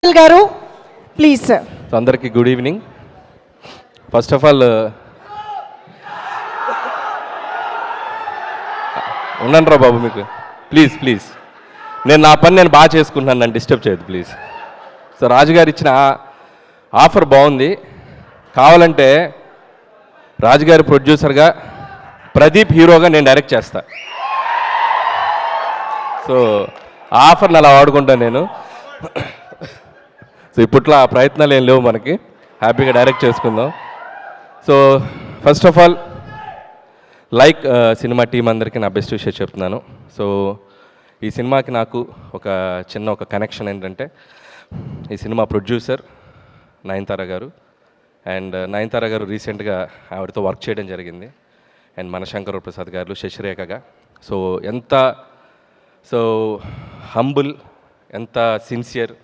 గారు please sir. అందరికీ good evening. First of all ఉన్నాను రా బాబు, మీకు ప్లీజ్ ప్లీజ్ నేను నా పని నేను బాగా చేసుకుంటున్నాను, నన్ను డిస్టర్బ్ చేయదు ప్లీజ్. సో రాజుగారు ఇచ్చిన ఆఫర్ బాగుంది. కావాలంటే రాజుగారి ప్రొడ్యూసర్గా, ప్రదీప్ హీరోగా నేను డైరెక్ట్ చేస్తా. సో ఆ ఆఫర్ని అలా వాడుకుంటాను నేను. సో ఇప్పట్లో ఆ ప్రయత్నాలు ఏం లేవు మనకి, హ్యాపీగా డైరెక్ట్ చేసుకుందాం. So first of all cinema team అందరికీ నా బెస్ట్ విషయం చెప్తున్నాను. సో ఈ సినిమాకి నాకు ఒక కనెక్షన్ ఏంటంటే, ఈ సినిమా ప్రొడ్యూసర్ నయనతార గారు. అండ్ నయనతార గారు రీసెంట్గా ఆవిడతో వర్క్ చేయడం జరిగింది. అండ్ మన శంకర్ ప్రసాద్ గారు, శశిరేఖగా. సో ఎంత హంబుల్, ఎంత సిన్సియర్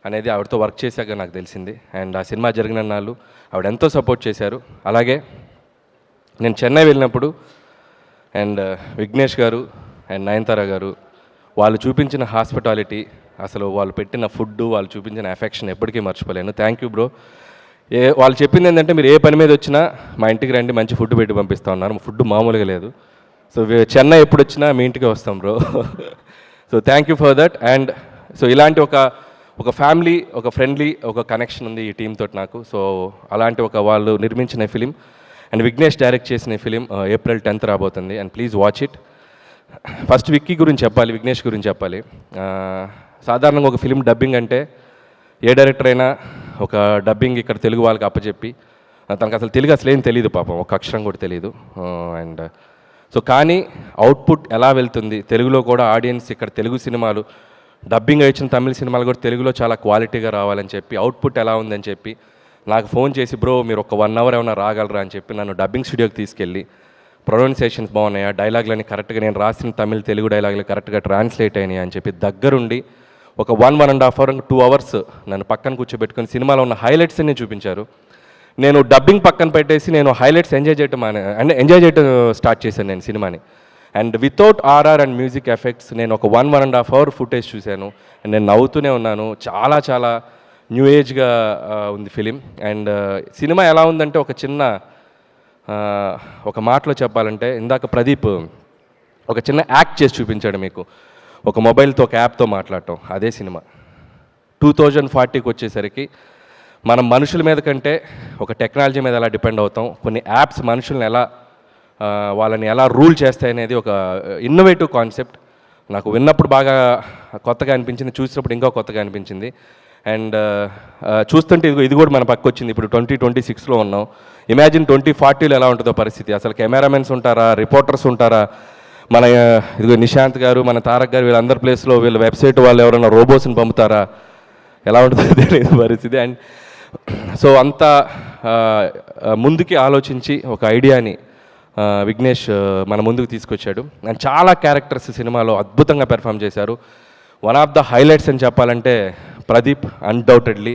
అనేది ఆవిడతో వర్క్ చేశాక నాకు తెలిసింది. అండ్ ఆ సినిమా జరిగిన నాళ్ళు ఆవిడ ఎంతో సపోర్ట్ చేశారు. అలాగే నేను చెన్నై వెళ్ళినప్పుడు అండ్ విఘ్నేష్ గారు అండ్ నయనతార గారు వాళ్ళు చూపించిన హాస్పిటాలిటీ, అసలు వాళ్ళు పెట్టిన ఫుడ్, వాళ్ళు చూపించిన ఎఫెక్షన్ ఎప్పటికీ మర్చిపోలేను. Thank you bro. వాళ్ళు చెప్పింది ఏంటంటే, మీరు ఏ పని మీద వచ్చినా మా ఇంటికి రండి, మంచి ఫుడ్ పెట్టి పంపిస్తూ ఉన్నారు. ఫుడ్ మామూలుగా లేదు. సో చెన్నై ఎప్పుడు వచ్చినా మీ ఇంటికి వస్తాం bro. So thank you for that. And so ఇలాంటి ఒక ఫ్యామిలీ, ఒక ఫ్రెండ్లీ, ఒక కనెక్షన్ ఉంది ఈ టీంతో నాకు. సో అలాంటి వాళ్ళు నిర్మించిన ఫిలిం అండ్ విఘ్నేష్ డైరెక్ట్ చేసిన ఫిలిం ఏప్రిల్ 10th రాబోతుంది. And please watch it. First Vicky గురించి చెప్పాలి, విఘ్నేష్ గురించి చెప్పాలి. సాధారణంగా ఒక ఫిలిం డబ్బింగ్ అంటే ఏ డైరెక్టర్ అయినా ఒక డబ్బింగ్ ఇక్కడ తెలుగు వాళ్ళకి అప్పచెప్పి, తనకు అసలు తెలుగు అసలు ఏం తెలియదు పాపం, ఒక అక్షరం కూడా తెలియదు. అండ్ సో కానీ అవుట్పుట్ ఎలా వెళ్తుంది, తెలుగులో కూడా ఆడియన్స్ ఇక్కడ తెలుగు సినిమాలు డబ్బింగ్ వచ్చిన తమిళ సినిమాలు కూడా తెలుగులో చాలా క్వాలిటీగా రావాలని చెప్పి, అవుట్పుట్ ఎలా ఉందని చెప్పి నాకు ఫోన్ చేసి, బ్రో మీరు ఒక 1 hour ఏమైనా రాగలరా అని చెప్పి నన్ను డబ్బింగ్ స్టూడియోకి తీసుకెళ్ళి, ప్రొనౌన్సియేషన్స్ బాగున్నాయా, డైలాగ్లని కరెక్ట్గా, నేను రాసిన తమిళ తెలుగు డైలాగులు కరెక్ట్గా ట్రాన్స్లేట్ అయినాయి అని చెప్పి దగ్గరుండి ఒక 1.5 hour 2 hours నన్ను పక్కన కూర్చోబెట్టుకొని సినిమాలో ఉన్న హైలైట్స్ అన్ని చూపించారు. నేను డబ్బింగ్ పక్కన పెట్టేసి నేను హైలైట్స్ ఎంజాయ్ చేయడం స్టార్ట్ చేశాను నేను సినిమాని. And without RR and music effects నేను ఒక 1.5 hour ఫుటేజ్ చూశాను. అండ్ నేను నవ్వుతూనే ఉన్నాను. చాలా చాలా న్యూ ఏజ్గా ఉంది ఫిలిం. అండ్ సినిమా ఎలా ఉందంటే, ఒక మాటలో చెప్పాలంటే, ఇందాక ప్రదీప్ ఒక చిన్న యాక్ట్ చేసి చూపించాడు మీకు, ఒక మొబైల్తో ఒక యాప్తో మాట్లాడటం. అదే సినిమా 2040కి వచ్చేసరికి మనం మనుషుల మీద కంటే ఒక టెక్నాలజీ మీద ఎలా డిపెండ్ అవుతాం, కొన్ని యాప్స్ మనుషుల్ని వాళ్ళని ఎలా రూల్ చేస్తాయనేది ఒక ఇన్నోవేటివ్ కాన్సెప్ట్. నాకు విన్నప్పుడు బాగా కొత్తగా అనిపించింది, చూసినప్పుడు ఇంకా కొత్తగా అనిపించింది. అండ్ చూస్తుంటే ఇది కూడా మన పక్క వచ్చింది. ఇప్పుడు 2026లో ఉన్నాం. ఇమాజిన్ 2040లో ఎలా ఉంటుందో పరిస్థితి. అసలు కెమెరామెన్స్ ఉంటారా, రిపోర్టర్స్ ఉంటారా, మన ఇదిగో నిశాంత్ గారు, మన తారక్ గారు, వీళ్ళందరి ప్లేస్లో వీళ్ళ వెబ్సైట్ వాళ్ళు ఎవరైనా రోబోస్ని పంపుతారా, ఎలా ఉంటుందో తెలియదు పరిస్థితి. అండ్ సో అంత ముందుకి ఆలోచించి ఒక ఐడియాని విఘ్నేష్ మన ముందుకు తీసుకొచ్చాడు. అండ్ చాలా క్యారెక్టర్స్ సినిమాలో అద్భుతంగా పెర్ఫామ్ చేశారు. వన్ ఆఫ్ ద హైలైట్స్ అని చెప్పాలంటే Pradeep, undoubtedly,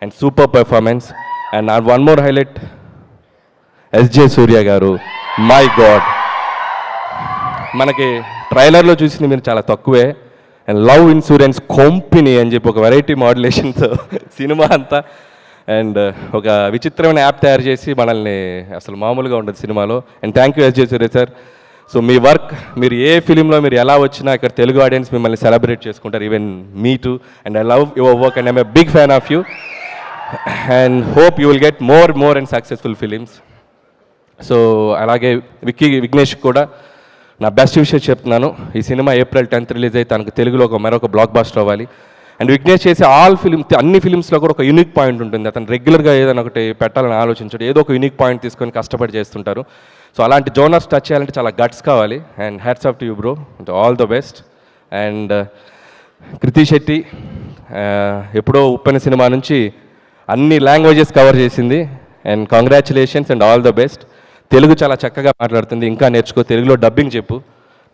and super performance. And one more highlight, SJ Suryah garu. My God, మనకి ట్రైలర్లో చూసింది మీరు చాలా తక్కువే. అండ్ లవ్ ఇన్సూరెన్స్ కంపెనీ అని చెప్పి ఒక వెరైటీ మాడ్యులేషన్తో సినిమా అంతా. అండ్ ఒక విచిత్రమైన యాప్ తయారు చేసి మనల్ని, అసలు మామూలుగా ఉండదు సినిమాలో. And thank you SJ Suryah sir. So మీ వర్క్, మీరు ఏ ఫిలింలో మీరు ఎలా వచ్చినా ఇక్కడ తెలుగు ఆడియన్స్ మిమ్మల్ని సెలబ్రేట్ చేసుకుంటారు, even me too. And I love your work and I'm a big fan of you. And hope you will get more and successful films. So అలాగే విఘ్నేష్ కూడా నా బెస్ట్ విషయం చెప్తున్నాను. ఈ సినిమా ఏప్రిల్ 10th రిలీజ్ అయితే తనకు తెలుగులో మరొక బ్లాక్ బాస్టర్ అవ్వాలి. అండ్ విఘ్నేష్ చేసే అన్ని ఫిలిమ్స్లో కూడా ఒక యూనిక్ పాయింట్ ఉంటుంది. అతను రెగ్యులర్గా ఏదైనా ఒకటి పెట్టాలని ఆలోచించాడు, ఏదో ఒక యూనిక్ పాయింట్ తీసుకొని కష్టపడి చేస్తుంటారు. సో అలాంటి జోనర్స్ టచ్ చేయాలంటే చాలా గట్స్ కావాలి. And hats off to you bro, all the best. And Krithi Shetty ఎప్పుడో ఉప్పెన సినిమా నుంచి అన్ని లాంగ్వేజెస్ కవర్ చేసింది. And congratulations and all the best. Telugu చాలా చక్కగా మాట్లాడుతుంది, ఇంకా నేర్చుకో, తెలుగులో డబ్బింగ్ చెప్పు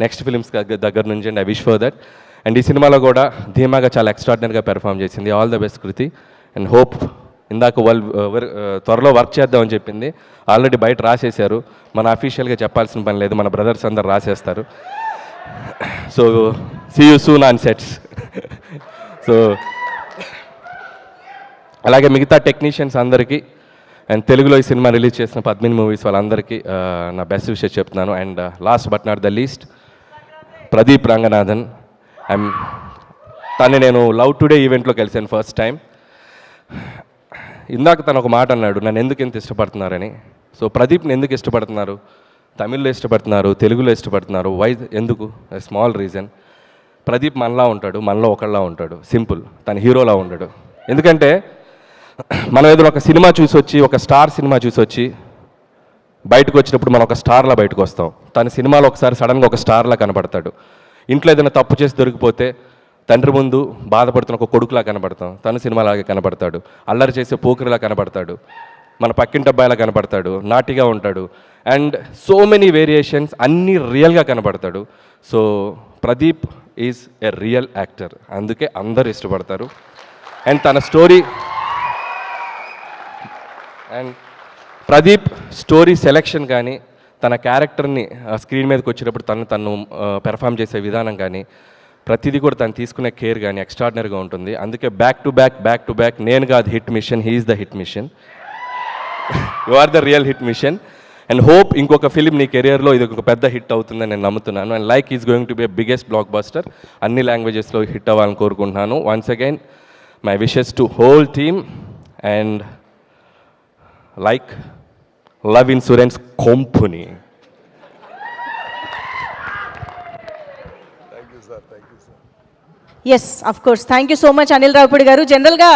నెక్స్ట్ ఫిలిమ్స్ దగ్గర నుంచి. And I wish for that. And ఈ సినిమాలో కూడా ధీమాగా చాలా ఎక్స్ట్రాడినరీగా పెర్ఫామ్ చేసింది. All the best Kriti. And hope, ఇందాక త్వరలో వర్క్ చేద్దామని చెప్పింది, ఆల్రెడీ బయట రాసేశారు. మన అఫీషియల్గా చెప్పాల్సిన పని లేదు, మన బ్రదర్స్ అందరు రాసేస్తారు. So see you soon on sets. So అలాగే మిగతా టెక్నీషియన్స్ అందరికీ అండ్ తెలుగులో ఈ సినిమా రిలీజ్ చేసిన పద్మిని మూవీస్ వాళ్ళందరికీ నా బెస్ట్ విషయం చెప్తున్నాను. And last but not the least Pradeep Ranganathan. తను నేను లవ్ టుడే ఈవెంట్లో కలిసాను ఫస్ట్ టైం. ఇందాక తను ఒక మాట అన్నాడు, నన్ను ఎందుకు ఇంత ఇష్టపడుతున్నారని. సో ప్రదీప్ని ఎందుకు ఇష్టపడుతున్నారు, తమిళ్లో ఇష్టపడుతున్నారు, తెలుగులో ఇష్టపడుతున్నారు, వై ఎందుకు? Small reason. ప్రదీప్ మనలా ఉంటాడు, మనలో ఒకళ్ళలా ఉంటాడు, సింపుల్. తను హీరోలా ఉండడు. ఎందుకంటే మనం ఏదో ఒక సినిమా చూసి వచ్చి, ఒక స్టార్ సినిమా చూసి వచ్చి బయటకు వచ్చినప్పుడు మనం ఒక స్టార్లా బయటకు వస్తాం. తన సినిమాలో ఒకసారి సడన్గా ఒక స్టార్లా కనపడతాడు. ఇంట్లో ఏదైనా తప్పు చేసి దొరికిపోతే తండ్రి ముందు బాధపడుతున్న ఒక కొడుకులా కనపడతాం. తను సినిమాలాగే కనపడతాడు. అల్లరి చేసే పోకిరిలా కనపడతాడు. మన పక్కింటి అబ్బాయిలా కనపడతాడు. నాటిగా ఉంటాడు. అండ్ సో మెనీ వేరియేషన్స్, అన్నీ రియల్గా కనపడతాడు. So Pradeep is a real actor. అందుకే అందరూ ఇష్టపడతారు. అండ్ తన story and Pradeep story selection కానీ, తన క్యారెక్టర్ని స్క్రీన్ మీదకి వచ్చేటప్పుడు తను పెర్ఫామ్ చేసే విధానం కానీ, ప్రతిదీ కూడా తను తీసుకునే కేర్ కానీ ఎక్స్ట్రాడినరీగా ఉంటుంది. అందుకే బ్యాక్ టు బ్యాక్ నేను కాదు hit machine, he's the hit machine. You are the real hit machine. And hope ఇంకొక ఫిలిం నీ కెరియర్లో ఇది ఒక పెద్ద హిట్ అవుతుందని నేను నమ్ముతున్నాను. And like is going to be biggest blockbuster. అన్ని లాంగ్వేజెస్లో హిట్ అవ్వాలని కోరుకుంటున్నాను. Once again my wishes to whole team. And like love insurance company. Yes, of course. Thank you so much Anil Ravipudi garu. జనరల్గా